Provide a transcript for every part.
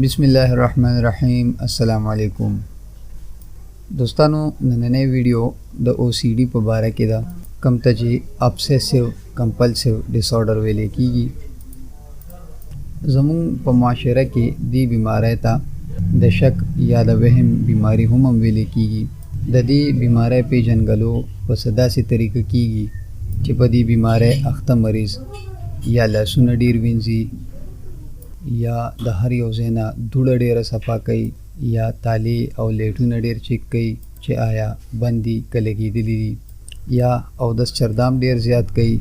बिस्मिल्लाहिर्रहमानिर्रहीम। अस्सलाम वालेकुम दोस्तानो, नन्हे video the OCD په باره کې ده، کم ته چې obsessive compulsive disorder ویل کېږي. زمون په معاشره کې دی بیماری ته د شک یا د وهم بیماری هم ویل کېږي. د دې بیماری پیژندلو په داسې طریقه کېږي چې په دې بیماری اخته مریض یا لاسونه ډیر وینځي یا د هر یو ځای نه دوړه ډیره صفا کوي یا تالی او لیټونه ډیر چیک کوي چې آیا بندي که لګېدلي دي، یا اودس چردام ډیر زیات کوي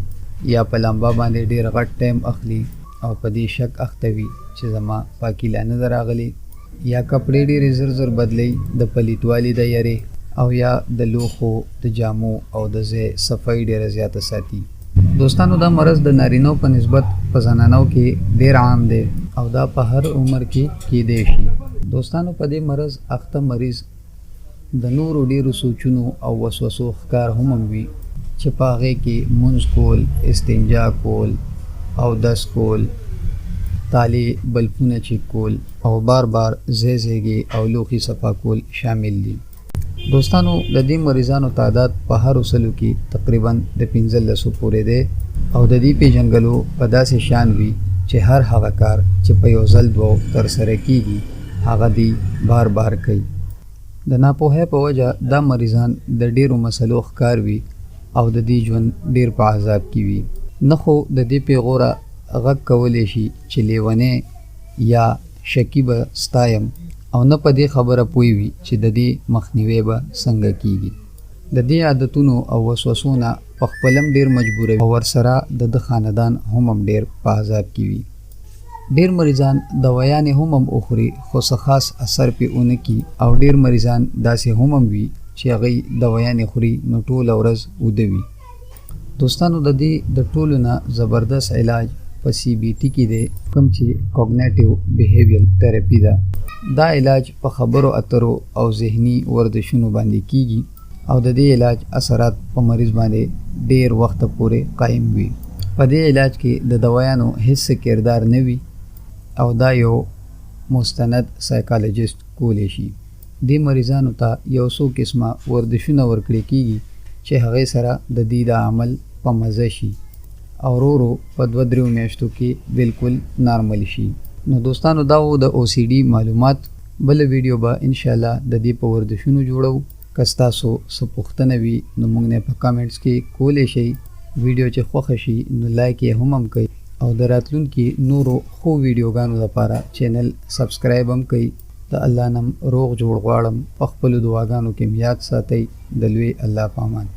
یا په لمبا باندې ډیر غټ ټایم اخلي او په دې شک اخته وي چې زما پاکي لا نه ده راغلې، یا کپړې ډیرې زر زر بدلی د پلیتوالي د یارې، او یا د لوښو د جامو او د ځای صفایي ډیره زیاته ساتي. دوستانو، دا مرض د نارینو په نسبت په زنانو کې ډیر عام دی او دا په هر عمر کې کیدای شي. دوستانو، په دې مرض اخته مریض د نورو ډیرو سوچونو او وسوسو ښکار هم وي چې په هغې کې مونځ کول، استنجا کول، اودس کول، تالې بلفونه چیک کول او بار بار ځای ځایږي او لوښي صفا کول شامل دي. دوستانو، د دې مریضانو تعداد په هر سلو کې تقریبا د 15 پورې دی او د دې پیژنګلو په داسې شان وي چې هر هغه کار چې په یو ځل دوه ترسره کیږي هغه دی بار بار کوي. د ناپوهۍ په وجه دا مریضان د ډیرو مسلو ښکار وي او د دې ژوند ډیر په عذاب کې وي. نه خو د دې پیغوره غږ کولی شي چې لیونی یا شکی به ستایم، او نه په دې خبره پوه وي چې د دې مخنیوی به څنګه کیږي. د دې عادتونو او وسوسو نه په خپلم ډیر مجبوروي او ورسره د خاندان هم ډیر په عذاب کې وي. ډیر مریضان دوايانې هم اخوري خو څه خاص اثر پې ونه کي، او ډیر مریضان داسې هم وي چې هغوی دوايانې خوري نو ټوله ورځ اوده وي. دوستانو، د دې د ټولو نه زبردست علاج په CBT کې دی، کوم چې کوګنیټیو بیهیویرل تھراپي ده. دا علاج په خبرو اترو او ذهني ورزشونو باندې کیږي او د دې علاج اثرات په مریض باندې ډیر وخت پورې قائم وي. په دې علاج کې د دوايانو هیڅ کردار نه وي او دا یو مستند سایکالوجیست کولی شي. دې مریضانو ته یو څو قسمه ورزشونه ورکړي کیږي چې هغې سره د دې د عمل په مزه شي او ورو په 2-3 میاشتو کې بالکل نارمل شي. نو دوستانو، دا و د OCD معلومات. بل ویډیو به انشاءالله د دې په ورزشونو جوړو. که ستاسو څه پوښتنه وي نو موږ نه په کامنټس کې کولی شئ. ویډیو چې خوښه شي نو لایک یې هم کوئ او د راتلونکي نورو خو ویډیوګانو لپاره چینل سبسکرایب هم کوئ. د الله نم روغ جوړ غواړم. په خپلو دعاګانو کې یاد ساتئ. د لوی الله په امان.